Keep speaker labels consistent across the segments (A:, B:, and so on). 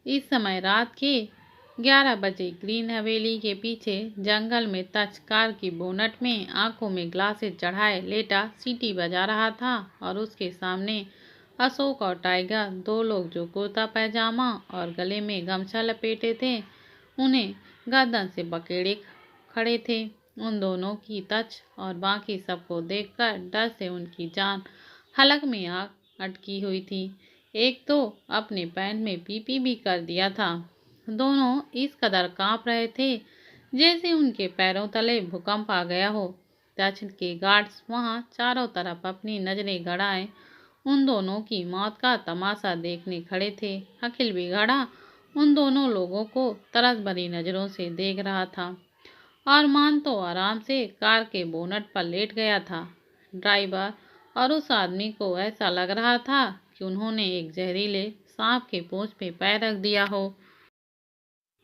A: इस समय रात के 11 बजे ग्रीन हवेली के पीछे जंगल में तच कार की बोनट में आंखों में ग्लासेस चढ़ाए लेटा सीटी बजा रहा था और उसके सामने अशोक और टाइगर, दो लोग जो कुर्ता पैजामा और गले में गमछा लपेटे थे, उन्हें गर्दन से पकड़े खड़े थे। उन दोनों की तच और बाकी सबको देखकर डर से उनकी जान हलक में आ अटकी हुई थी। एक तो अपने पैंट में पीपी भी कर दिया था। दोनों इस कदर कांप रहे थे जैसे उनके पैरों तले भूकंप आ गया हो। तच के गार्ड्स वहां चारों तरफ अपनी नजरें गड़ाए उन दोनों की मौत का तमाशा देखने खड़े थे। अखिल भी खड़ा उन दोनों लोगों को तरस भरी नजरों से देख रहा था। अरमान तो आराम से कार के बोनट पर लेट गया था। ड्राइवर और उस आदमी को ऐसा लग रहा था कि उन्होंने एक जहरीले सांप के पूंछ पे पैर रख दिया हो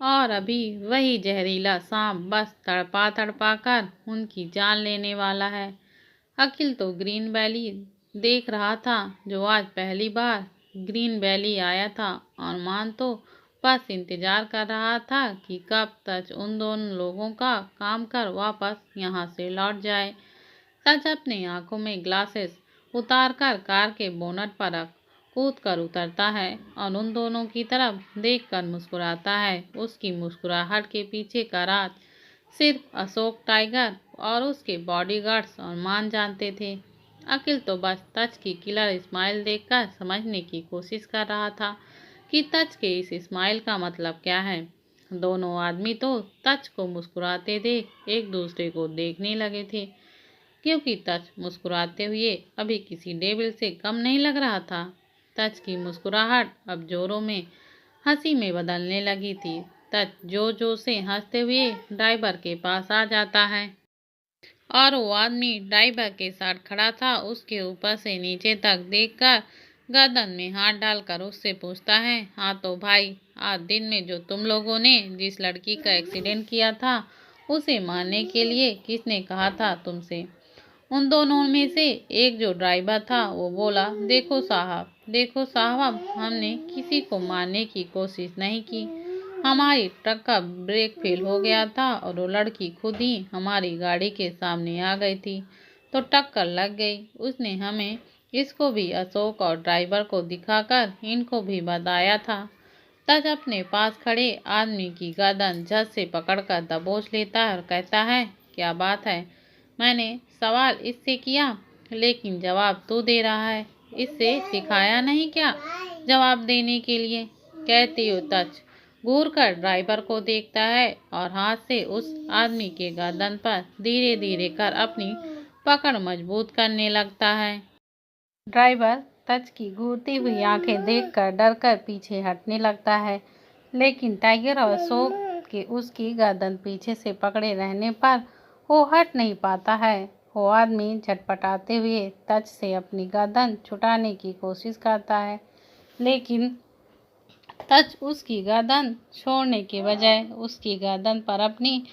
A: और अभी वही जहरीला सांप बस तड़पा तड़पा कर उनकी जान लेने वाला है। अखिल तो ग्रीन वैली देख रहा था, जो आज पहली बार ग्रीन वैली आया था। और मान तो बस इंतजार कर रहा था कि कब तक उन दोनों लोगों का काम कर वापस यहाँ से लौट जाए। सच अपने आंखों में ग्लासेस उतारकर कार के बोनट पर रख कूद कर उतरता है और उन दोनों की तरफ देखकर मुस्कुराता है। उसकी मुस्कुराहट के पीछे का राज सिर्फ अशोक टाइगर और उसके बॉडीगार्ड्स और मान जानते थे। अखिल तो बस तच की किलर स्माइल देखकर समझने की कोशिश कर रहा था कि तच के इस स्माइल का मतलब क्या है। दोनों आदमी तो तच को मुस्कुराते देख एक दूसरे को देखने लगे थे, क्योंकि तच मुस्कुराते हुए अभी किसी डेविल से कम नहीं लग रहा था। तच की मुस्कुराहट अब जोरों में हंसी में बदलने लगी थी। तच जोर जोर से हंसते हुए ड्राइवर के पास आ जाता है और वो आदमी ड्राइवर के साथ खड़ा था उसके ऊपर से नीचे तक देखकर गर्दन में हाथ डालकर उससे पूछता है, हाँ तो भाई, आज दिन में जो तुम लोगों ने जिस लड़की का एक्सीडेंट किया था उसे मारने के लिए किसने कहा था तुमसे? उन दोनों में से एक जो ड्राइवर था वो बोला, देखो साहब, हमने किसी को मारने की कोशिश नहीं की। हमारी ट्रक का ब्रेक फेल हो गया था और वो लड़की खुद ही हमारी गाड़ी के सामने आ गई थी तो टक्कर लग गई। उसने हमें इसको भी अशोक और ड्राइवर को दिखाकर इनको भी बताया था। तज अपने पास खड़े आदमी की गर्दन झट से पकड़कर दबोच लेता है और कहता है, क्या बात है, मैंने सवाल इससे किया लेकिन जवाब तू दे रहा है। इससे सिखाया नहीं क्या जवाब देने के लिए? कहती हो तच घूर कर ड्राइवर को देखता है और हाथ से उस आदमी के गर्दन पर धीरे धीरे कर अपनी पकड़ मजबूत करने लगता है। ड्राइवर तच की घूरती हुई आंखें देखकर डरकर पीछे हटने लगता है, लेकिन टाइगर और अशोक के उसकी गर्दन पीछे से पकड़े रहने पर वो हट नहीं पाता है। वो आदमी झटपटाते हुए तच से अपनी गर्दन छुटाने की कोशिश करता है, लेकिन तच उसकी गर्दन छोड़ने के बजाय उसकी गर्दन पर अपनी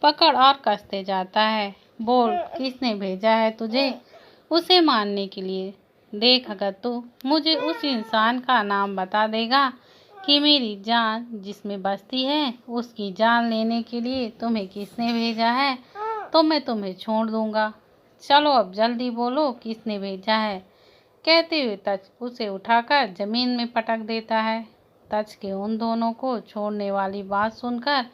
A: पकड़ और कसते जाता है। बोल, किसने भेजा है तुझे उसे मारने के लिए? देख, अगर तू मुझे उस इंसान का नाम बता देगा कि मेरी जान जिसमें बसती है उसकी जान लेने के लिए तुम्हें किसने भेजा है, तो मैं तुम्हें छोड़ दूंगा। चलो अब जल्दी बोलो, किसने भेजा है? कहते हुए तच उसे उठाकर जमीन में पटक देता है। तच के उन दोनों को छोड़ने वाली बात सुनकर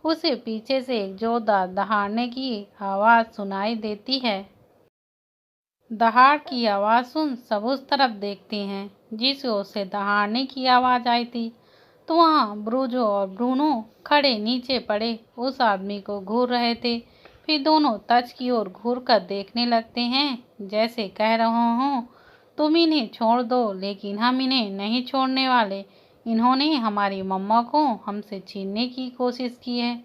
A: उसे पीछे से एक जोरदार दहाड़ने की आवाज़ सुनाई देती है। दहाड़ की आवाज़ सुन सब उस तरफ देखते हैं जिस ओर से दहाड़ने की आवाज़ आई थी, तो वहाँ ब्रूजो और ब्रूनो खड़े नीचे पड़े उस आदमी को घूर रहे थे। फिर दोनों तच की ओर घूर कर देखने लगते हैं, जैसे कह रहे हों, तुम इन्हें छोड़ दो, लेकिन हम इन्हें नहीं छोड़ने वाले। इन्होंने हमारी मम्मा को हमसे छीनने की कोशिश की है।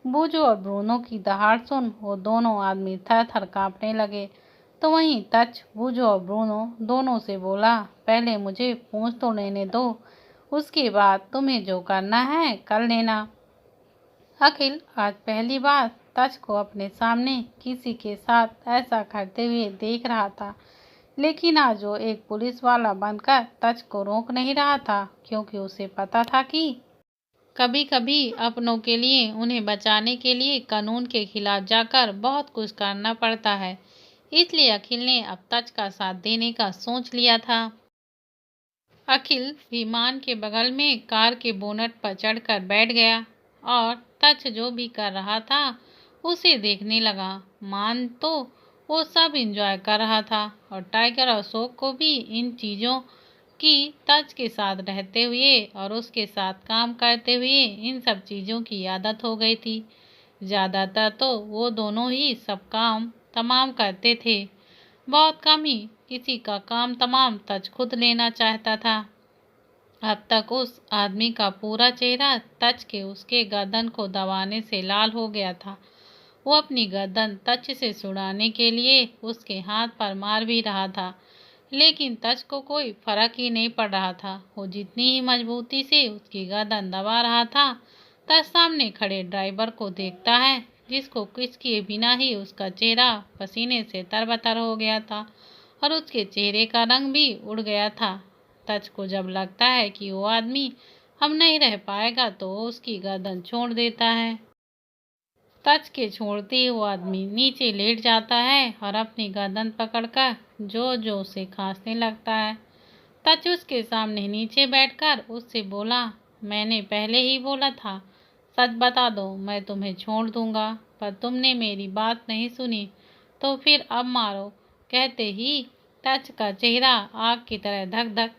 A: ब्रूजो और ब्रूनो की दहाड़ सुन वो दोनों आदमी थर थर काँपने लगे। तो वहीं तच ब्रूजो और ब्रूनो दोनों से बोला, पहले मुझे पूछ तो लेने दो, उसके बाद तुम्हें जो करना है कर लेना। अखिल आज पहली बार तच को अपने सामने किसी के साथ ऐसा करते हुए देख रहा था, लेकिन आज वो एक पुलिस वाला बनकर तच को रोक नहीं रहा था, क्योंकि उसे पता था कि कभी कभी अपनों के लिए, उन्हें बचाने के लिए कानून के खिलाफ जाकर बहुत कुछ करना पड़ता है। इसलिए अखिल ने अब तच का साथ देने का सोच लिया था। अखिल विमान के बगल में कार के बोनट पर चढ़कर बैठ गया और तच जो भी कर रहा था उसे देखने लगा। मान तो वो सब एंजॉय कर रहा था और टाइगर अशोक को भी इन चीज़ों की तच के साथ रहते हुए और उसके साथ काम करते हुए इन सब चीज़ों की आदत हो गई थी। ज़्यादातर तो वो दोनों ही सब काम तमाम करते थे, बहुत कम ही किसी का काम तमाम तच खुद लेना चाहता था। अब तक उस आदमी का पूरा चेहरा तच के उसके गर्दन को दबाने से लाल हो गया था। वो अपनी गर्दन तच से छुड़ाने के लिए उसके हाथ पर मार भी रहा था, लेकिन तच को कोई फर्क ही नहीं पड़ रहा था। वो जितनी ही मजबूती से उसकी गर्दन दबा रहा था, तच सामने खड़े ड्राइवर को देखता है, जिसको किस किए बिना ही उसका चेहरा पसीने से तरबतर हो गया था और उसके चेहरे का रंग भी उड़ गया था। तच को जब लगता है कि वो आदमी अब नहीं रह पाएगा तो वो उसकी गर्दन छोड़ देता है। तच के छोड़ते ही वो आदमी नीचे लेट जाता है और अपनी गर्दन पकड़कर जोर जोर से खांसने लगता है। तच उसके सामने नीचे बैठकर उससे बोला, मैंने पहले ही बोला था, सच बता दो, मैं तुम्हें छोड़ दूंगा, पर तुमने मेरी बात नहीं सुनी, तो फिर अब मारो। कहते ही तच का चेहरा आग की तरह धक धक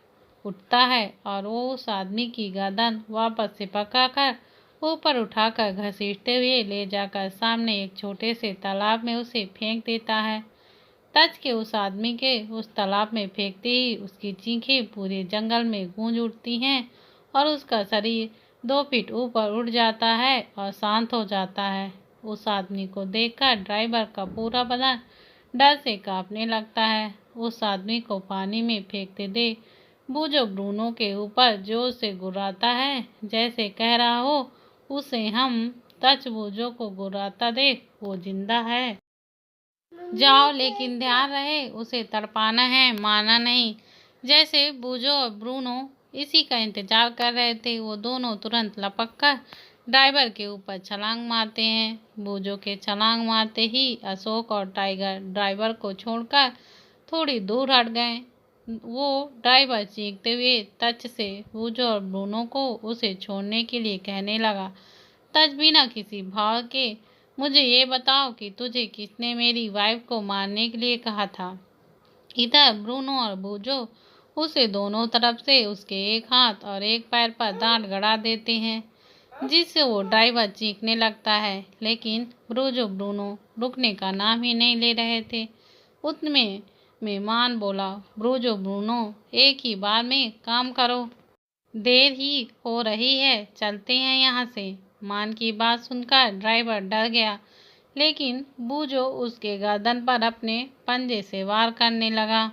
A: उठता है और वो उस आदमी की गर्दन वापस से पकड़कर ऊपर उठाकर घसीटते हुए ले जाकर सामने एक छोटे से तालाब में उसे फेंक देता है। तच के उस आदमी के उस तालाब में फेंकते ही उसकी चीखें पूरे जंगल में गूंज उठती हैं और उसका शरीर 2 फीट ऊपर उड़ जाता है और शांत हो जाता है। उस आदमी को देखकर ड्राइवर का पूरा बदन डर से कांपने लगता है। उस आदमी को पानी में फेंकते देख बूजो ब्रूनो के ऊपर जोर से गुर्राता है, जैसे कह रहा हो, उसे हम तच बूजो को गुर्राता देख वो जिंदा है, जाओ, लेकिन ध्यान रहे उसे तड़पाना है, मारना नहीं। जैसे बूजो और ब्रूनो इसी का इंतजार कर रहे थे, वो दोनों तुरंत लपक कर ड्राइवर के ऊपर छलांग मारते हैं। बूजो के छलांग मारते ही अशोक और टाइगर ड्राइवर को छोड़कर थोड़ी दूर हट गए। वो ड्राइवर चीखते हुए तच से बूजो और ब्रूनो को उसे छोड़ने के लिए कहने लगा। तच बिना किसी भाव के, मुझे ये बताओ कि तुझे किसने मेरी वाइफ को मारने के लिए कहा था। इधर ब्रूनो और बूजो उसे दोनों तरफ से उसके एक हाथ और एक पैर पर दांत गड़ा देते हैं, जिससे वो ड्राइवर चीखने लगता है, लेकिन बूजो ब्रूनो रुकने का नाम ही नहीं ले रहे थे। उतने मेहमान बोला, बूजो ब्रूनो, एक ही बार में काम करो, देर ही हो रही है, चलते हैं यहाँ से। मान की बात सुनकर ड्राइवर डर गया, लेकिन बूजो उसके गर्दन पर अपने पंजे से वार करने लगा।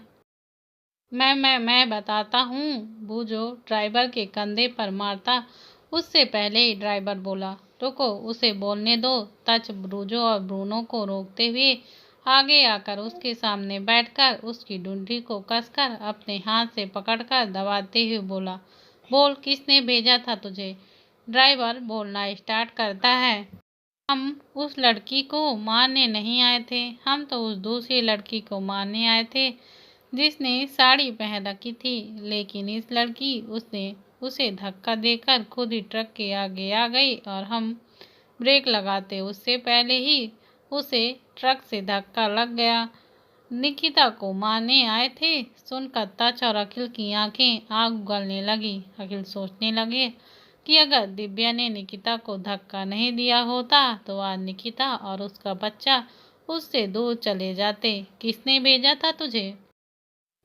A: मैं बताता हूँ, बूजो ड्राइवर के कंधे पर मारता उससे पहले ही ड्राइवर बोला, रुको, उसे बोलने दो। तच बूजो और ब्रूनो को रोकते हुए आगे आकर उसके सामने बैठकर उसकी डुंडी को कसकर अपने हाथ से पकड़कर दबाते हुए बोला, बोल, किसने भेजा था तुझे। ड्राइवर बोलना स्टार्ट करता है, हम उस लड़की को मारने नहीं आए थे, हम तो उस दूसरी लड़की को मारने आए थे जिसने साड़ी पहन रखी थी, लेकिन इस लड़की उसने उसे धक्का देकर खुद ही ट्रक के आगे आ गई और हम ब्रेक लगाते उससे पहले ही उसे ट्रक से धक्का लग गया। निकिता को मारने आए थे। सुनकर तच और अखिल की आंखें आग उगलने लगी। अखिल सोचने लगे कि अगर दिव्या ने निकिता को धक्का नहीं दिया होता तो आज निकिता और उसका बच्चा उससे दूर चले जाते। किसने भेजा था तुझे,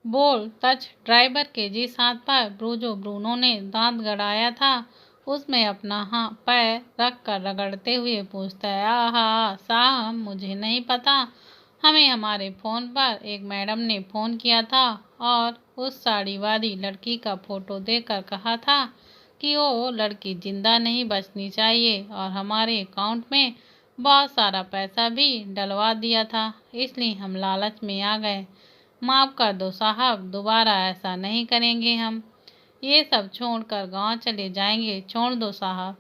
A: बोल। तच ड्राइवर के जिस हाथ पर बूजो ब्रूनो ने दांत गड़ाया था उसमें अपना पैर रख कर रगड़ते हुए पूछता है, आहा साहब, मुझे नहीं पता, हमें हमारे फ़ोन पर एक मैडम ने फ़ोन किया था और उस साड़ी वाली लड़की का फ़ोटो देकर कहा था कि वो लड़की जिंदा नहीं बचनी चाहिए और हमारे अकाउंट में बहुत सारा पैसा भी डलवा दिया था, इसलिए हम लालच में आ गए। माफ़ कर दो साहब, दोबारा ऐसा नहीं करेंगे हम। ये सब छोड़कर गांव चले जाएंगे, छोड़ दो साहब।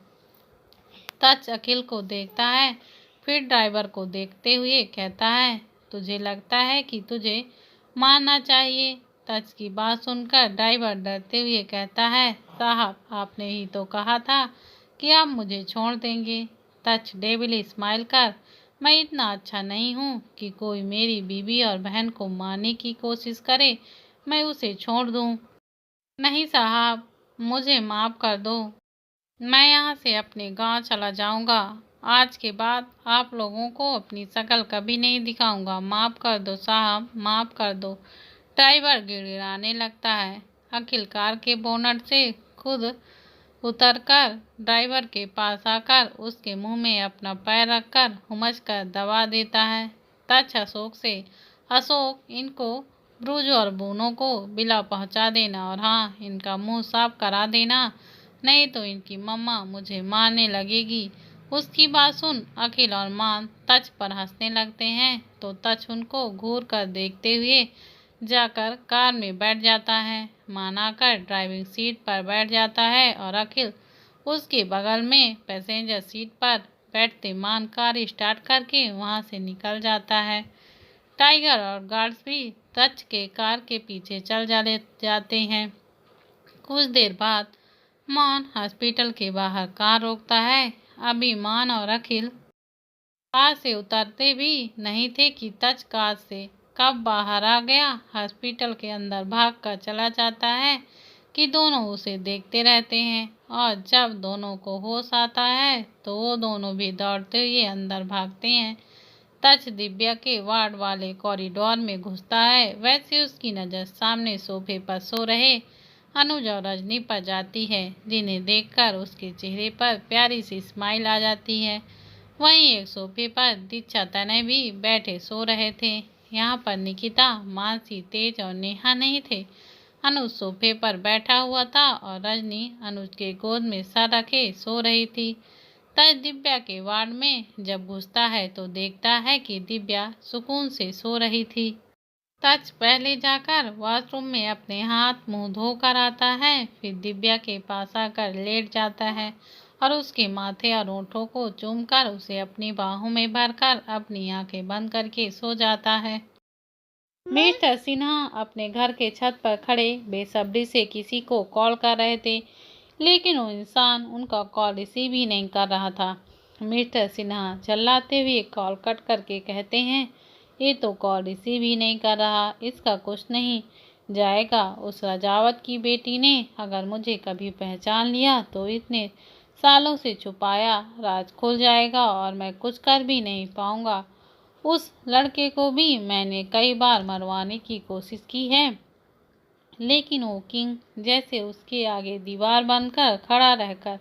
A: तच अखिल को देखता है, फिर ड्राइवर को देखते हुए कहता है, तुझे लगता है कि तुझे मारना चाहिए? तच की बात सुनकर ड्राइवर डरते हुए कहता है, साहब आपने ही तो कहा था कि आप मुझे छोड़ देंगे। तच डेविल स्माइल कर, मैं इतना अच्छा नहीं हूँ कि कोई मेरी बीवी और बहन को मारने की कोशिश करे मैं उसे छोड़ दूँ। नहीं साहब, मुझे माफ़ कर दो, मैं यहाँ से अपने गांव चला जाऊंगा। आज के बाद आप लोगों को अपनी शक्ल कभी नहीं दिखाऊंगा। माफ़ कर दो साहब, माफ़ कर दो। ड्राइवर गिड़गिड़ाने लगता है। अखिल कार के बोनट से खुद उतरकर ड्राइवर के पास आकर उसके मुंह में अपना पैर रखकर हुमच कर दबा देता है। तच अशोक से, अशोक इनको ब्रूज और बूनों को बिला पहुंचा देना और हाँ, इनका मुंह साफ करा देना, नहीं तो इनकी मम्मा मुझे मारने लगेगी। उसकी बात सुन अखिल और मान तच पर हंसने लगते हैं तो तच उनको घूर कर देखते हुए जाकर कार में बैठ जाता है। मान आकर ड्राइविंग सीट पर बैठ जाता है और अखिल उसके बगल में पैसेंजर सीट पर बैठते मान कार स्टार्ट करके वहां से निकल जाता है। टाइगर और गार्ड्स भी तच के कार के पीछे चल जाते हैं। कुछ देर बाद मान हॉस्पिटल के बाहर कार रोकता है। अभी मान और अखिल कार से उतरते भी नहीं थे कि तच कार से कब बाहर आ गया। हॉस्पिटल के अंदर भाग कर चला जाता है कि दोनों उसे देखते रहते हैं और जब दोनों को होश आता है तो वो दोनों भी दौड़ते हुए अंदर भागते हैं। तच दिव्या के वार्ड वाले कॉरिडोर में घुसता है। वैसे उसकी नज़र सामने सोफे पर सो रहे अनुज और रजनी पर जाती है, जिन्हें देखकर उसके चेहरे पर प्यारी सी स्माइल आ जाती है। वहीं एक सोफे पर दीक्षा तनय भी बैठे सो रहे थे। यहाँ पर निकिता, मानसी, तेज और नेहा नहीं थे। अनुज सोफे पर बैठा हुआ था और रजनी अनुज के गोद में सर रखे सो रही थी। तच दिव्या के वार्ड में जब घुसता है तो देखता है कि दिव्या सुकून से सो रही थी। तच पहले जाकर वॉशरूम में अपने हाथ मुंह धोकर आता है, फिर दिव्या के पास आकर लेट जाता है और उसके माथे और होठों को चूमकर उसे अपनी बाहों में भरकर अपनी आंखें बंद करके सो जाता है। मिस्टर सिन्हा अपने घर के छत पर खड़े बेसब्री से किसी को कॉल कर रहे थे, लेकिन वो इंसान उनका कॉल रिसीव ही नहीं कर रहा था। मिस्टर सिन्हा चिल्लाते हुए कॉल कट करके कहते हैं, ये तो कॉल रिसीव ही नहीं कर रहा, इसका कुछ नहीं जाएगा। उस रजावत की बेटी ने अगर मुझे कभी पहचान लिया तो इतने सालों से छुपाया राज खुल जाएगा और मैं कुछ कर भी नहीं पाऊंगा। उस लड़के को भी मैंने कई बार मरवाने की कोशिश की है, लेकिन वो किंग जैसे उसके आगे दीवार बनकर खड़ा रहकर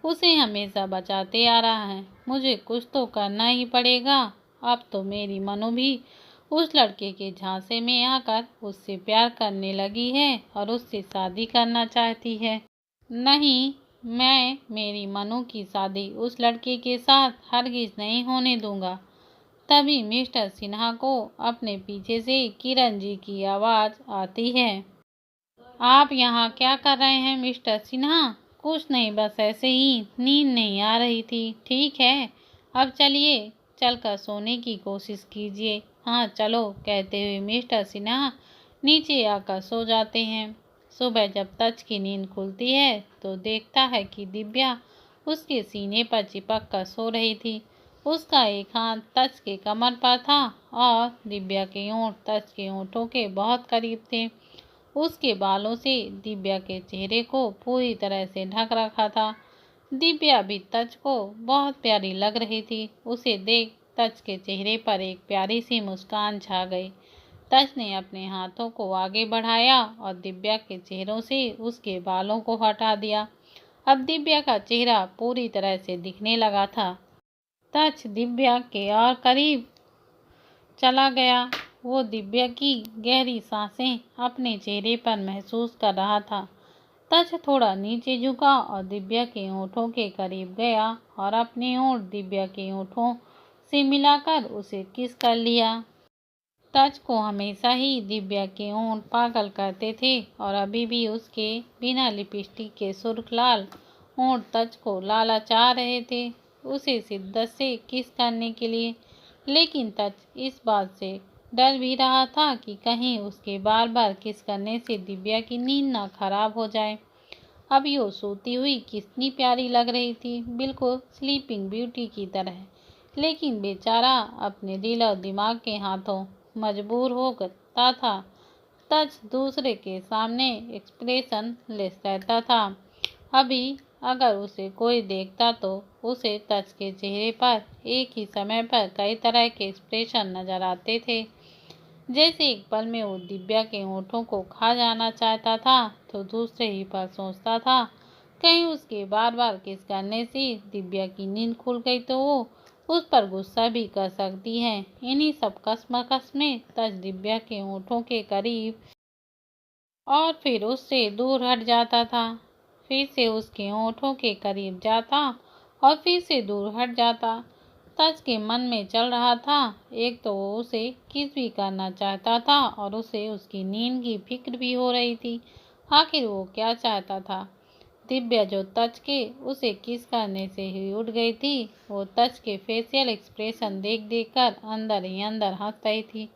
A: उसे हमेशा बचाते आ रहा है। मुझे कुछ तो करना ही पड़ेगा। अब तो मेरी मनु भी उस लड़के के झांसे में आकर उससे प्यार करने लगी है और उससे शादी करना चाहती है। नहीं, मैं मेरी मनु की शादी उस लड़के के साथ हरगिज नहीं होने दूंगा। तभी मिस्टर सिन्हा को अपने पीछे से किरण जी की आवाज़ आती है। आप यहाँ क्या कर रहे हैं मिस्टर सिन्हा? कुछ नहीं, बस ऐसे ही नींद नहीं आ रही थी। ठीक है, अब चलिए चलकर सोने की कोशिश कीजिए। हाँ चलो, कहते हुए मिस्टर सिन्हा नीचे आकर सो जाते हैं। सुबह जब तच की नींद खुलती है तो देखता है कि दिव्या उसके सीने पर चिपक कर सो रही थी। उसका एक हाथ तच के कमर पर था और दिव्या के होंठ तच के होंठों के बहुत करीब थे। उसके बालों से दिव्या के चेहरे को पूरी तरह से ढक रखा था। दिव्या भी तच को बहुत प्यारी लग रही थी। उसे देख तच के चेहरे पर एक प्यारी सी मुस्कान छा गई। तच ने अपने हाथों को आगे बढ़ाया और दिव्या के चेहरों से उसके बालों को हटा दिया। अब दिव्या का चेहरा पूरी तरह से दिखने लगा था। तच दिव्या के और करीब चला गया। वो दिव्या की गहरी सांसें अपने चेहरे पर महसूस कर रहा था। तच थोड़ा नीचे झुका और दिव्या के होठों के करीब गया और अपने होंठ दिव्या के होठों से मिलाकर उसे किस कर लिया। तज को हमेशा ही दिव्या के होंठ पागल करते थे और अभी भी उसके बिना लिपस्टिक के सुर्ख लाल होंठ तज को लालचा रहे थे उसे शिद्दत से किस करने के लिए। लेकिन तज इस बात से डर भी रहा था कि कहीं उसके बार बार किस करने से दिव्या की नींद ना खराब हो जाए। अभी वो सोती हुई कितनी प्यारी लग रही थी, बिल्कुल स्लीपिंग ब्यूटी की तरह। लेकिन बेचारा अपने दिल और दिमाग के हाथों मजबूर हो गया था। तज दूसरे के सामने एक्सप्रेशन लेस रहता था। अभी अगर उसे कोई देखता तो उसे तज के चेहरे पर एक ही समय पर कई तरह के एक्सप्रेशन नजर आते थे। जैसे एक पल में वो दिव्या के होठों को खा जाना चाहता था तो दूसरे ही पल सोचता था कहीं उसके बार बार किस करने से दिव्या की नींद खुल गई तो वो उस पर गुस्सा भी कर सकती है। इन्हीं सब कश्मकश में तज दिव्या के होठों के करीब और फिर उससे दूर हट जाता था, फिर से उसके होठों के करीब जाता और फिर से दूर हट जाता। तज के मन में चल रहा था, एक तो वो उसे किस भी करना चाहता था और उसे उसकी नींद की फिक्र भी हो रही थी। आखिर वो क्या चाहता था? दिव्या जो तज के उसे किस करने से ही उठ गई थी, वो तज के फेशियल एक्सप्रेशन देख देख कर अंदर ही अंदर हंस रही थी,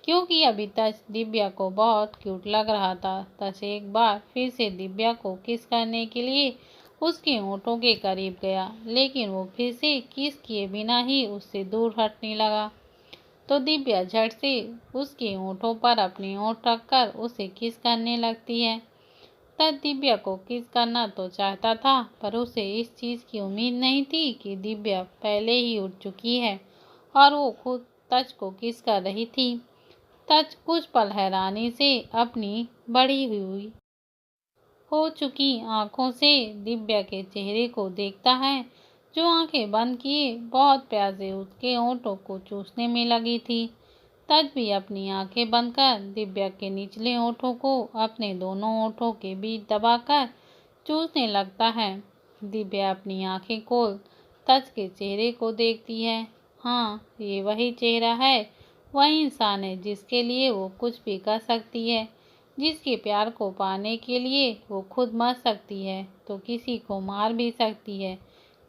A: क्योंकि अभी तक दिव्या को बहुत क्यूट लग रहा था। तज एक बार फिर से दिव्या को किस करने के लिए उसके होठों के करीब गया, लेकिन वो फिर से किस किए बिना ही उससे दूर हटने लगा। तो दिव्या झट से उसके होठों पर अपने होठ रखकर उसे किस करने लगती है। तब दिव्या को किस करना तो चाहता था, पर उसे इस चीज की उम्मीद नहीं थी कि दिव्या पहले ही उठ चुकी है और वो खुद तज को किस कर रही थी। तज कुछ पल हैरानी से अपनी बढ़ी हुई हो चुकी आंखों से दिव्या के चेहरे को देखता है, जो आंखें बंद किए बहुत प्यार से उसके होठों को चूसने में लगी थी। तज भी अपनी आंखें बंद कर दिव्या के निचले होठों को अपने दोनों होठों के बीच दबाकर चूसने लगता है। दिव्या अपनी आंखें खोल तज के चेहरे को देखती है। हाँ, ये वही चेहरा है, वही इंसान है जिसके लिए वो कुछ भी कर सकती है, जिसके प्यार को पाने के लिए वो खुद मर सकती है तो किसी को मार भी सकती है।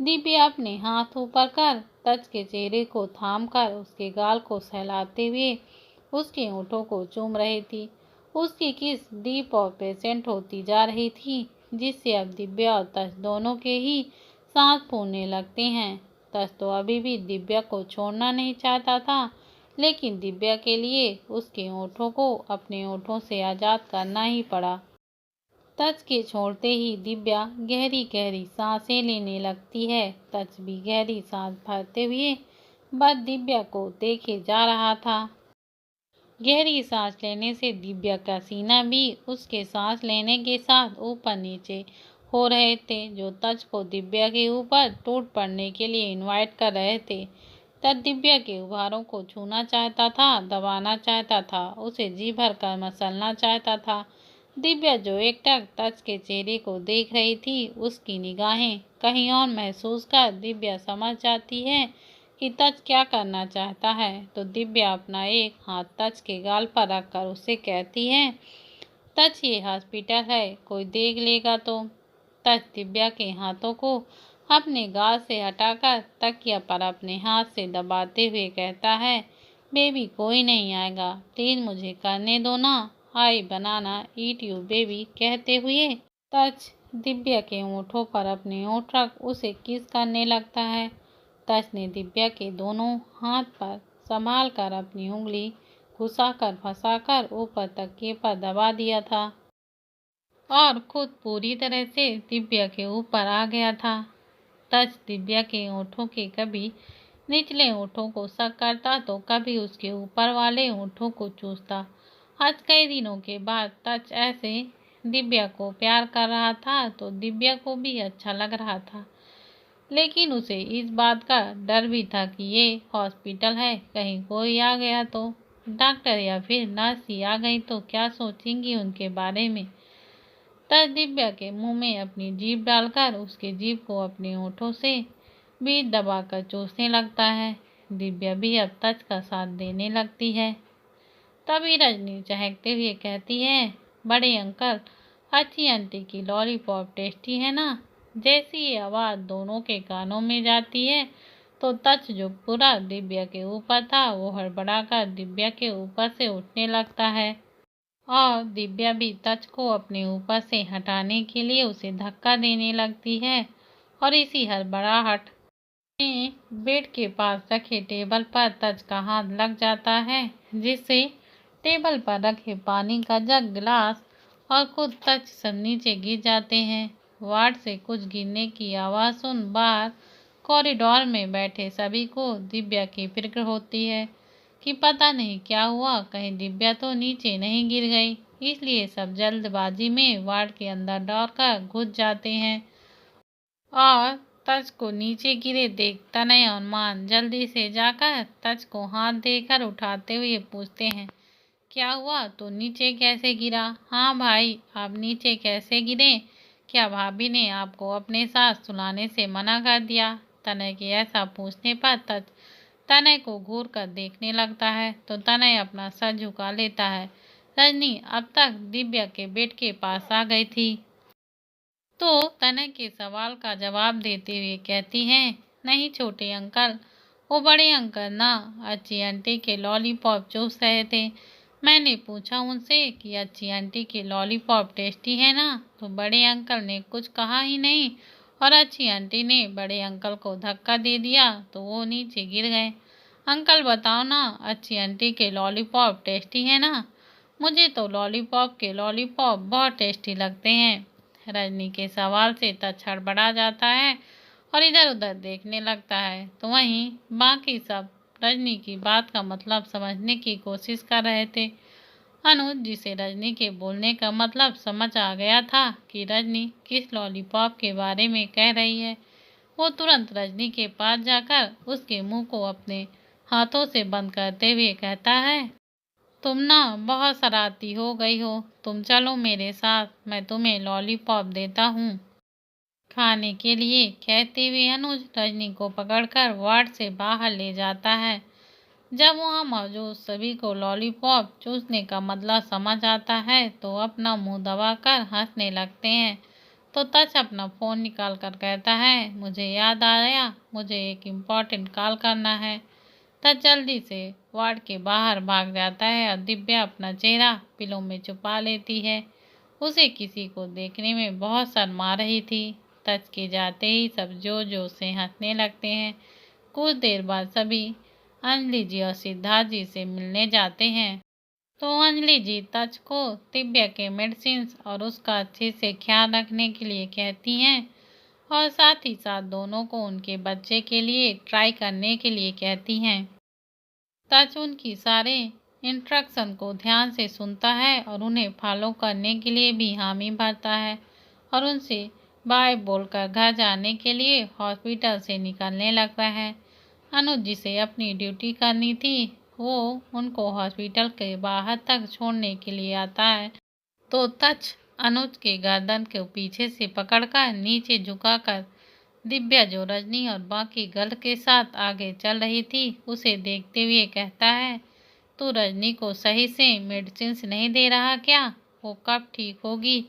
A: दिव्या अपने हाथ ऊपर कर तज के चेहरे को थाम कर उसके गाल को सहलाते हुए उसके होठों को चूम रही थी। उसकी किस डीप और पेशेंट होती जा रही थी, जिससे अब दिव्या और तज दोनों के ही सांस फूलने लगते हैं। तज तो अभी भी दिव्या को छोड़ना नहीं चाहता था, लेकिन दिव्या के लिए उसके होठों को अपने होठों से आजाद करना ही पड़ा। तज के छोड़ते ही दिव्या गहरी गहरी सांसें लेने लगती है। तज भी गहरी सांस भरते हुए बस दिव्या को देखे जा रहा था। गहरी सांस लेने से दिव्या का सीना भी उसके सांस लेने के साथ ऊपर नीचे हो रहे थे, जो तज को दिव्या के ऊपर टूट पड़ने के लिए इनवाइट कर रहे थे। तज दिव्या के उभारों को छूना चाहता था, दबाना चाहता था, उसे जी भर कर मसलना चाहता था। दिव्या जो एकटक तज के चेहरे को देख रही थी, उसकी निगाहें कहीं और महसूस कर दिव्या समझ जाती है कि तज क्या करना चाहता है। तो दिव्या अपना एक हाथ तज के गाल पर रखकर उसे कहती है, तज ये हॉस्पिटल है, कोई देख लेगा तो। तज दिव्या के हाथों को अपने गाल से हटाकर तकिया पर अपने हाथ से दबाते हुए कहता है, बेबी कोई नहीं आएगा, प्लीज मुझे करने दो ना, हाय बनाना ईट यू बेबी। कहते हुए तज दिव्या के होठों पर अपने होठ रख उसे किस करने लगता है। तज ने दिव्या के दोनों हाथ पर संभाल कर अपनी उंगली घुसाकर फंसाकर ऊपर तकिए पर दबा दिया था और खुद पूरी तरह से दिव्या के ऊपर आ गया था। तज दिव्या के होठों के कभी निचले होठों को सक करता तो कभी उसके ऊपर वाले होठों को चूसता। आज कई दिनों के बाद तज ऐसे दिव्या को प्यार कर रहा था तो दिव्या को भी अच्छा लग रहा था, लेकिन उसे इस बात का डर भी था कि ये हॉस्पिटल है, कहीं कोई आ गया तो, डॉक्टर या फिर नर्स ही आ गई तो क्या सोचेंगी उनके बारे में। तज दिव्या के मुंह में अपनी जीभ डालकर उसके जीभ को अपने होठों से बीच दबाकर चूसने लगता है। दिव्या भी अब तज का साथ देने लगती है। तभी रजनी चहकते हुए कहती है, बड़े अंकल, अच्छी आंटी की लॉलीपॉप टेस्टी है ना। जैसी ये आवाज़ दोनों के कानों में जाती है तो तच जो पूरा दिव्या के ऊपर था वो हड़बड़ाकर दिव्या के ऊपर से उठने लगता है और दिव्या भी तच को अपने ऊपर से हटाने के लिए उसे धक्का देने लगती है और इसी हड़बड़ाहट में बेड के पास रखे टेबल पर तच का हाथ लग जाता है, जिससे टेबल पर रखे पानी का जग, गिलास और खुद तच सब नीचे गिर जाते हैं। वार्ड से कुछ गिरने की आवाज़ सुन बाहर कॉरिडोर में बैठे सभी को दिव्या की फिक्र होती है कि पता नहीं क्या हुआ, कहीं दिव्या तो नीचे नहीं गिर गई। इसलिए सब जल्दबाजी में वार्ड के अंदर दौड़कर घुस जाते हैं और तच को नीचे गिरे देख तनय और मान जल्दी से जाकर तच को हाथ देकर उठाते हुए पूछते हैं, क्या हुआ, तो नीचे कैसे गिरा? हाँ भाई, आप नीचे कैसे गिरे? क्या भाभी ने आपको अपने साथ सुलाने से मना कर दिया? तनय के ऐसा पूछने पर तच तनय को घूर कर देखने लगता है तो तनय अपना सर झुका लेता है। रजनी अब तक दिव्या के बेड के पास आ गई थी तो तनय के सवाल का जवाब देते हुए कहती है, नहीं छोटे अंकल, वो बड़े अंकल ना अच्छी आंटी के लॉलीपॉप चूस रहे थे। मैंने पूछा उनसे कि अच्छी आंटी की लॉलीपॉप टेस्टी है ना, तो बड़े अंकल ने कुछ कहा ही नहीं और अच्छी आंटी ने बड़े अंकल को धक्का दे दिया तो वो नीचे गिर गए। अंकल बताओ ना, अच्छी आंटी के लॉलीपॉप टेस्टी है ना? मुझे तो लॉलीपॉप के लॉलीपॉप बहुत टेस्टी लगते हैं। रजनी के सवाल से तच हड़बड़ा जाता है और इधर उधर देखने लगता है तो वहीं बाकी सब रजनी की बात का मतलब समझने की कोशिश कर रहे थे। अनुज, जिसे रजनी के बोलने का मतलब समझ आ गया था कि रजनी किस लॉलीपॉप के बारे में कह रही है, वो तुरंत रजनी के पास जाकर उसके मुंह को अपने हाथों से बंद करते हुए कहता है, तुम ना बहुत शरारती हो गई हो, तुम चलो मेरे साथ, मैं तुम्हें लॉलीपॉप देता हूँ खाने के लिए। कहते हुए अनुज रजनी को पकड़कर वार्ड से बाहर ले जाता है। जब वहाँ मौजूद सभी को लॉलीपॉप चूसने का मतलब समझ आता है तो अपना मुंह दबाकर हंसने लगते हैं तो तच अपना फ़ोन निकाल कर कहता है, मुझे याद आया, मुझे एक इम्पोर्टेंट कॉल करना है। तच जल्दी से वार्ड के बाहर भाग जाता है और दिव्या अपना चेहरा पिलों में छुपा लेती है। उसे किसी को देखने में बहुत शर्म आ रही थी। तच के जाते ही सब जोर जोर से हंसने लगते हैं। कुछ देर बाद सभी अंजलि जी और सिद्धार्थ जी से मिलने जाते हैं तो अंजलि जी तच को दिव्या के मेडिसिन और उसका अच्छे से ख्याल रखने के लिए कहती हैं और साथ ही साथ दोनों को उनके बच्चे के लिए ट्राई करने के लिए कहती हैं। तच उनकी सारे इंस्ट्रक्शन को ध्यान से सुनता है और उन्हें फॉलो करने के लिए भी हामी भरता है और उनसे बाय बोलकर घर जाने के लिए हॉस्पिटल से निकलने लगता है। अनुज, जिसे अपनी ड्यूटी करनी थी, वो उनको हॉस्पिटल के बाहर तक छोड़ने के लिए आता है तो तच अनुज के गर्दन के पीछे से पकड़कर नीचे झुकाकर दिव्या, जो रजनी और बाकी गर्ल के साथ आगे चल रही थी, उसे देखते हुए कहता है, तू रजनी को सही से मेडिसिन नहीं दे रहा क्या? वो कब ठीक होगी?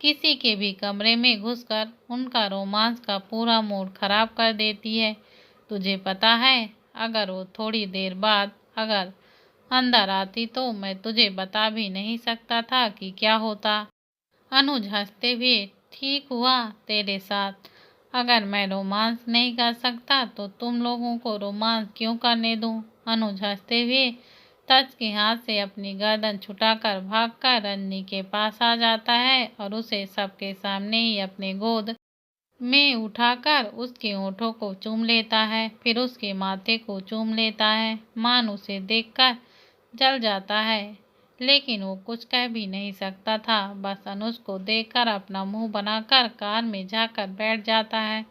A: किसी के भी कमरे में घुसकर उनका रोमांस का पूरा मूड खराब कर देती है। तुझे पता है, अगर वो थोड़ी देर बाद अगर अंदर आती तो मैं तुझे बता भी नहीं सकता था कि क्या होता। अनुज हंसते हुए, ठीक हुआ तेरे साथ, अगर मैं रोमांस नहीं कर सकता तो तुम लोगों को रोमांस क्यों करने दूं? अनुज हंसते हुए तच के हाथ से अपनी गर्दन छुटाकर भागकर रजनी के पास आ जाता है और उसे सबके सामने ही अपने गोद में उठाकर उसके होठों को चूम लेता है, फिर उसके माथे को चूम लेता है। मान उसे देखकर जल जाता है लेकिन वो कुछ कह भी नहीं सकता था, बस अनुज को देखकर अपना मुंह बनाकर कार में जाकर बैठ जाता है।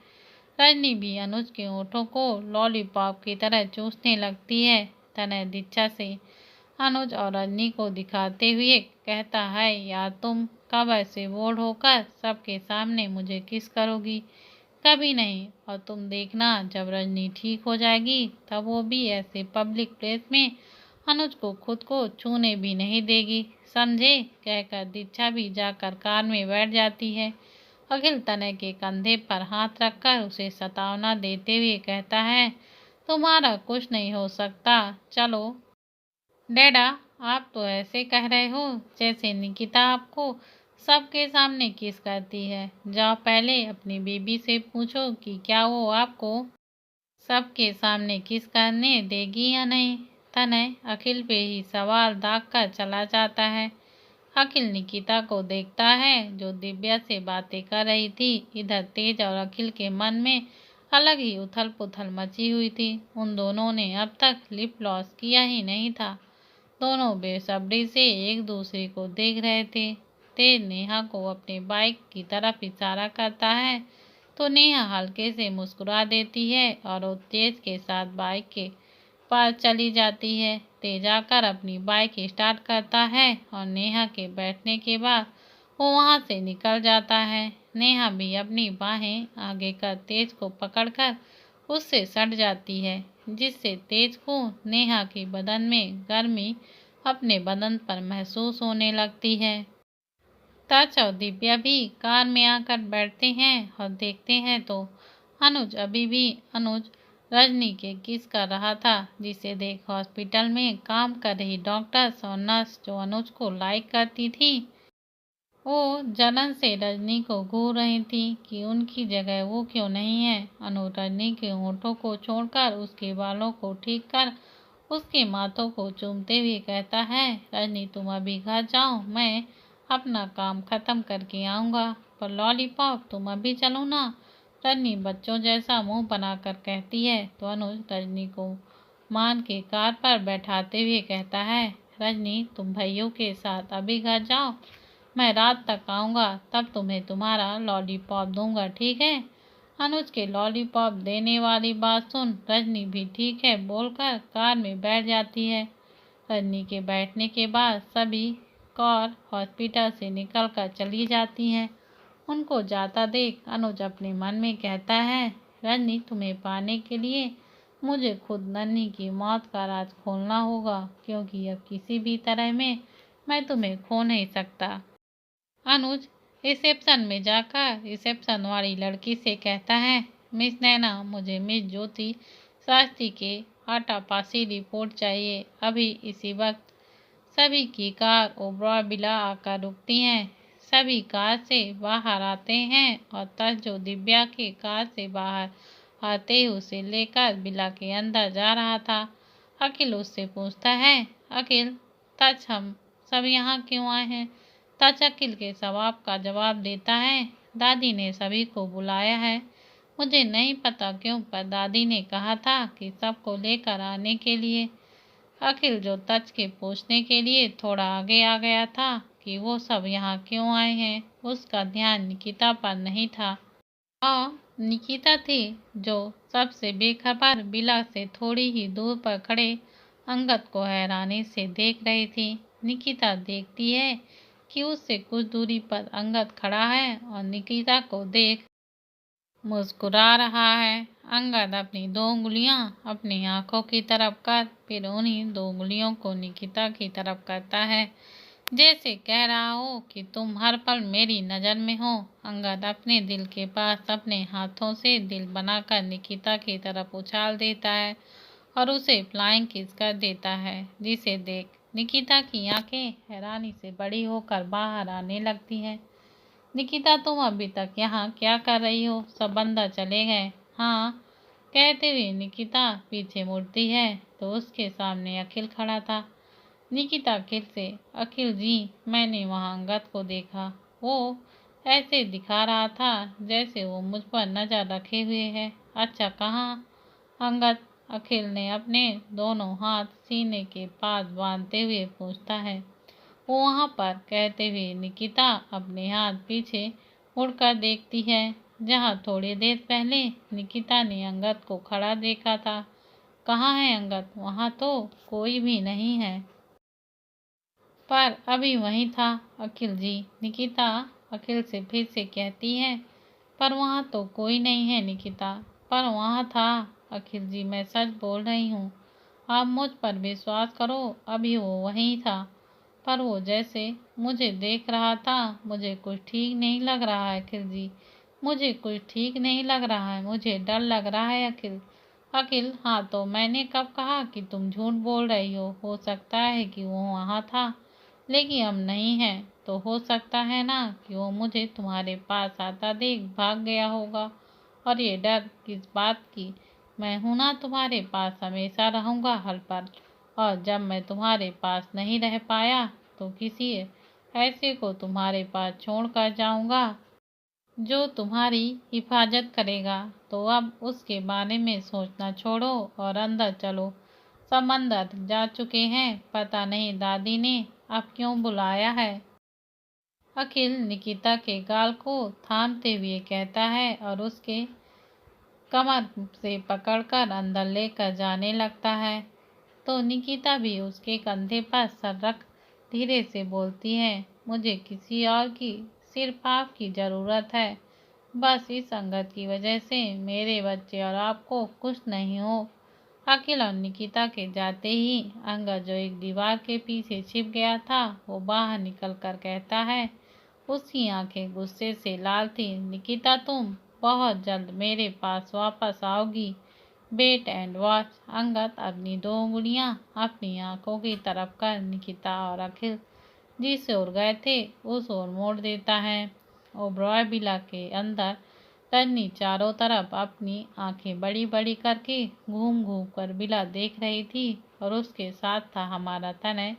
A: रजनी भी अनुज के होठों को लॉलीपॉप की तरह चूसने लगती है। तनय दीक्षा से अनुज और रजनी को दिखाते हुए कहता है, यार तुम कब ऐसे बोल्ड होकर सबके सामने मुझे किस करोगी? कभी नहीं, और तुम देखना जब रजनी ठीक हो जाएगी तब वो भी ऐसे पब्लिक प्लेस में अनुज को खुद को छूने भी नहीं देगी, समझे, कहकर दीक्षा भी जाकर कार में बैठ जाती है। अखिल तनय के कंधे पर हाथ रखकर उसे सतावना देते हुए कहता है, तुम्हारा कुछ नहीं हो सकता, चलो। डैडा, आप तो ऐसे कह रहे हो जैसे निकिता आपको सबके सामने किस करती है। जाओ पहले अपनी बीबी से पूछो कि क्या वो आपको सबके सामने किस करने देगी या नहीं। तनय अखिल पे ही सवाल दाग कर चला जाता है। अखिल निकिता को देखता है जो दिव्या से बातें कर रही थी। इधर तेज और अखिल के मन में अलग ही उथल पुथल मची हुई थी। उन दोनों ने अब तक लिप लॉस किया ही नहीं था। दोनों बेसब्री से एक दूसरे को देख रहे थे। तेज नेहा को अपने बाइक की तरफ इशारा करता है तो नेहा हल्के से मुस्कुरा देती है और वो तेज के साथ बाइक के पास चली जाती है। तेज आकर अपनी बाइक स्टार्ट करता है और नेहा के बैठने के बाद वो वहां से निकल जाता है। नेहा भी अपनी बाहें आगे कर तेज को पकड़कर उससे सट जाती है, जिससे तेज को नेहा के बदन में गर्मी अपने बदन पर महसूस होने लगती है। तच और दिव्या भी कार में आकर बैठते हैं और देखते हैं तो अनुज रजनी के किस कर रहा था, जिसे देख हॉस्पिटल में काम कर रही डॉक्टर्स और नर्स जो अनुज को लाइक करती थी, वो जलन से रजनी को घूर रही थी कि उनकी जगह वो क्यों नहीं है। अनुज रजनी के होठों को छोड़कर उसके बालों को ठीक कर उसके माथों को चूमते हुए कहता है, रजनी तुम अभी घर जाओ, मैं अपना काम खत्म करके आऊँगा, पर लॉलीपॉप तुम अभी चलो ना। रजनी बच्चों जैसा मुंह बनाकर कहती है तो अनुज रजनी को मान के कार पर बैठाते हुए कहता है, रजनी तुम भैयों के साथ अभी घर जाओ, मैं रात तक आऊँगा, तब तुम्हें तुम्हारा लॉलीपॉप दूंगा, ठीक है। अनुज के लॉलीपॉप देने वाली बात सुन रजनी भी ठीक है बोलकर कार में बैठ जाती है। रजनी के बैठने के बाद सभी कार हॉस्पिटल से निकलकर चली जाती हैं। उनको जाता देख अनुज अपने मन में कहता है, रजनी तुम्हें पाने के लिए मुझे खुद नन्ही की मौत का राज खोलना होगा, क्योंकि अब किसी भी तरह में मैं तुम्हें खो नहीं सकता। अनुज रिसेप्शन में जाकर रिसेप्शन वाली लड़की से कहता है, मिस नैना मुझे मिस ज्योति शास्त्री के आटापासी रिपोर्ट चाहिए, अभी इसी वक्त। सभी की कार ओबरॉय विला आकर रुकती हैं। सभी कार से बाहर आते हैं और तज जो दिव्या के कार से बाहर आते ही उसे लेकर विला के अंदर जा रहा था। अखिल उससे पूछता है, अखिल तज हम सब यहाँ क्यों आए हैं। तज अखिल के सवाल का जवाब देता है, दादी ने सभी को बुलाया है, मुझे नहीं पता क्यों, पर दादी ने कहा था कि सबको लेकर आने के लिए। अखिल जो तज के पूछने के लिए थोड़ा आगे आ गया था कि वो सब यहाँ क्यों आए हैं, उसका ध्यान निकिता पर नहीं था और निकिता थी जो सबसे बेखबर बिला से थोड़ी ही दूर पर खड़े अंगद को हैरानी से देख रही थी। निकिता देखती है कि उससे कुछ दूरी पर अंगद खड़ा है और निकिता को देख मुस्कुरा रहा है। अंगद अपनी 2 उंगलियां अपनी आंखों की तरफ कर फिर उन्हीं 2 उंगलियों को निकिता की तरफ करता है, जैसे कह रहा हो कि तुम हर पल मेरी नज़र में हो। अंगद अपने दिल के पास अपने हाथों से दिल बनाकर निकिता की तरफ उछाल देता है और उसे फ्लाइंग किस कर देता है, जिसे देख निकिता की आंखें हैरानी से बड़ी होकर बाहर आने लगती हैं। निकिता तुम अभी तक यहाँ क्या कर रही हो, सब अंदर चले गए। हाँ, कहते हुए निकिता पीछे मुड़ती है तो उसके सामने अखिल खड़ा था। निकिता अखिल से, अखिल जी मैंने वहाँ अंगद को देखा, वो ऐसे दिखा रहा था जैसे वो मुझ पर नजर रखे हुए है। अच्छा कहाँ अंगद, अखिल ने अपने दोनों हाथ सीने के पास बांधते हुए पूछता है। वो वहाँ पर, कहते हुए निकिता अपने हाथ पीछे मुड़कर देखती है जहाँ थोड़ी देर पहले निकिता ने अंगद को खड़ा देखा था। कहाँ है अंगद, वहाँ तो कोई भी नहीं है। पर अभी वहीं था अखिल जी, निकिता अखिल से फिर से कहती है। पर वहाँ तो कोई नहीं है निकिता, पर वहाँ था अखिल जी, मैं सच बोल रही हूँ। आप मुझ पर विश्वास करो। अभी वो वहीं था, पर वो जैसे मुझे देख रहा था। मुझे कुछ ठीक नहीं लग रहा है अखिल जी, मुझे कुछ ठीक नहीं लग रहा है, मुझे डर लग रहा है अखिल। अखिल, हाँ तो मैंने कब कहा कि तुम झूठ बोल रही हो सकता है कि वो वहाँ था लेकिन अब नहीं है। तो हो सकता है ना कि वो मुझे तुम्हारे पास आता देख भाग गया होगा। और ये डर किस बात की? मैं हूं ना तुम्हारे पास, हमेशा रहूंगा हर पल। और जब मैं तुम्हारे पास नहीं रह पाया तो किसी ऐसे को तुम्हारे पास छोड़ कर जाऊंगा जो तुम्हारी हिफाजत करेगा। तो अब उसके बारे में सोचना छोड़ो और अंदर चलो। सब अंदर जा चुके हैं, पता नहीं दादी ने अब क्यों बुलाया है। अखिल निकिता के गाल को थामते हुए कहता है और उसके कमर से पकड़कर अंदर लेकर जाने लगता है। तो निकिता भी उसके कंधे पर सर रख धीरे से बोलती है, मुझे किसी और की, सिर्फ आपकी ज़रूरत है। बस इस संगत की वजह से मेरे बच्चे और आपको कुछ नहीं हो। अखिल और निकिता के जाते ही अंगद, जो एक दीवार के पीछे छिप गया था, वो बाहर निकल कर कहता है। उसकी आंखें गुस्से से लाल थी। निकिता, तुम बहुत जल्द मेरे पास वापस आओगी। Wait and watch. अंगद अपनी 2 उंगलियां अपनी आंखों की तरफ कर निकिता और अखिल जिस ओर गए थे उस ओर मोड़ देता है। ओबरॉय विला के अंदर रजनी चारों तरफ अपनी आंखें बड़ी बड़ी करके घूम घूम कर विला देख रही थी और उसके साथ था हमारा तनय,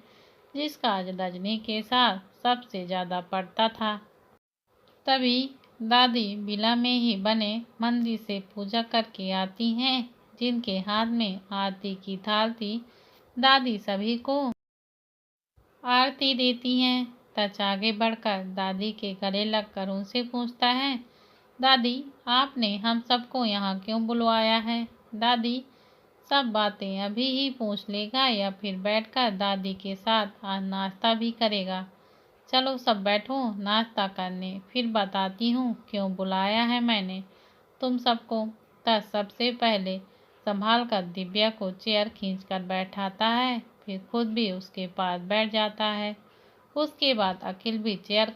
A: जिसका आज रजनी के साथ सबसे ज्यादा पड़ता था। तभी दादी विला में ही बने मंदिर से पूजा करके आती हैं, जिनके हाथ में आरती की थाल थी। दादी सभी को आरती देती हैं। तच आगे बढ़कर दादी के गले लगकर उनसे पूछता है, दादी आपने हम सबको यहाँ क्यों बुलवाया है? दादी, सब बातें अभी ही पूछ लेगा या फिर बैठकर दादी के साथ आज नाश्ता भी करेगा? चलो सब बैठो नाश्ता करने, फिर बताती हूँ क्यों बुलाया है मैंने तुम सबको। तब सबसे पहले संभाल कर दिव्या को चेयर खींचकर बैठाता है, फिर खुद भी उसके पास बैठ जाता है। उसके बाद अखिल भी चेयर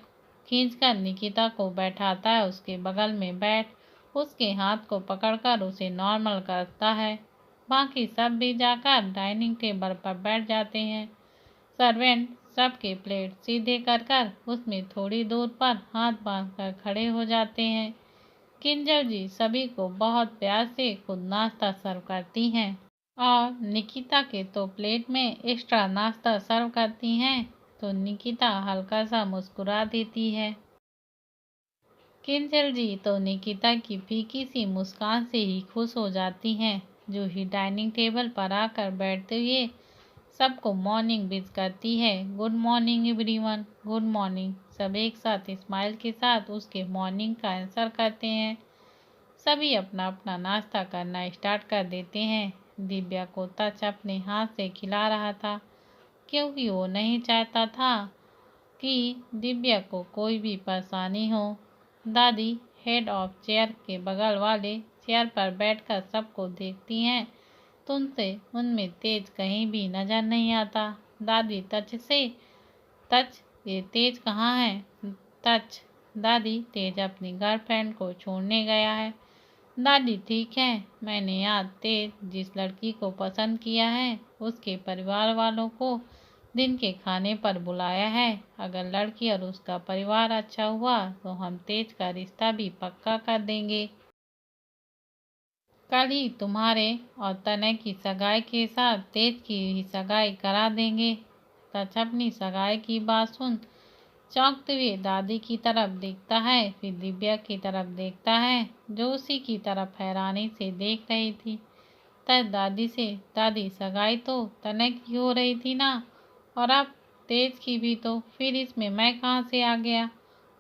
A: खींचकर निकिता को बैठाता है उसके बगल में बैठ उसके हाथ को पकड़कर उसे नॉर्मल करता है। बाकी सब भी जाकर डाइनिंग टेबल पर बैठ जाते हैं। सर्वेंट सबके प्लेट सीधे कर कर उसमें थोड़ी दूर पर हाथ बांधकर खड़े हो जाते हैं। किंजल जी सभी को बहुत प्यार से खुद नाश्ता सर्व करती हैं और निकिता के तो प्लेट में एक्स्ट्रा नाश्ता सर्व करती हैं। तो निकिता हल्का सा मुस्कुरा देती है। किंजल जी तो निकिता की फीकी सी मुस्कान से ही खुश हो जाती हैं। जो ही डाइनिंग टेबल पर आकर बैठते हुए सबको मॉर्निंग विश करती है। Good morning everyone, good morning. सब एक साथ स्माइल के साथ उसके मॉर्निंग का आंसर करते हैं। सभी अपना अपना नाश्ता करना स्टार्ट कर देते हैं। दिव्या को तच अपने हाथ से खिला रहा था, क्योंकि वो नहीं चाहता था कि दिव्या को कोई भी परेशानी हो। दादी हेड ऑफ चेयर के बगल वाले चेयर पर बैठकर सबको देखती हैं। तुमसे उनमें तेज कहीं भी नजर नहीं आता। दादी तच से, तच ये तेज कहाँ है? तच, दादी तेज अपनी गर्लफ्रेंड को छोड़ने गया है। दादी ठीक है, मैंने आज तेज जिस लड़की को पसंद किया है उसके परिवार वालों को दिन के खाने पर बुलाया है। अगर लड़की और उसका परिवार अच्छा हुआ तो हम तेज का रिश्ता भी पक्का कर देंगे। कल ही तुम्हारे और तनय की सगाई के साथ तेज की ही सगाई करा देंगे। तच अपनी सगाई की बात सुन चौंकते हुए दादी की तरफ देखता है, फिर दिव्या की तरफ देखता है जो उसी की तरफ हैरानी से देख रही थी। तब दादी से, दादी सगाई तो तनय की हो रही थी ना, और अब तेज की भी, तो फिर इसमें मैं कहाँ से आ गया?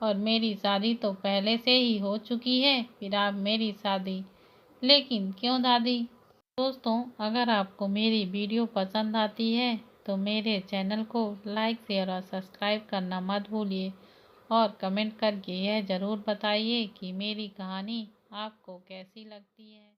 A: और मेरी शादी तो पहले से ही हो चुकी है, फिर आप मेरी शादी लेकिन क्यों दादी? दोस्तों, अगर आपको मेरी वीडियो पसंद आती है तो मेरे चैनल को लाइक शेयर और सब्सक्राइब करना मत भूलिए और कमेंट करके यह ज़रूर बताइए कि मेरी कहानी आपको कैसी लगती है।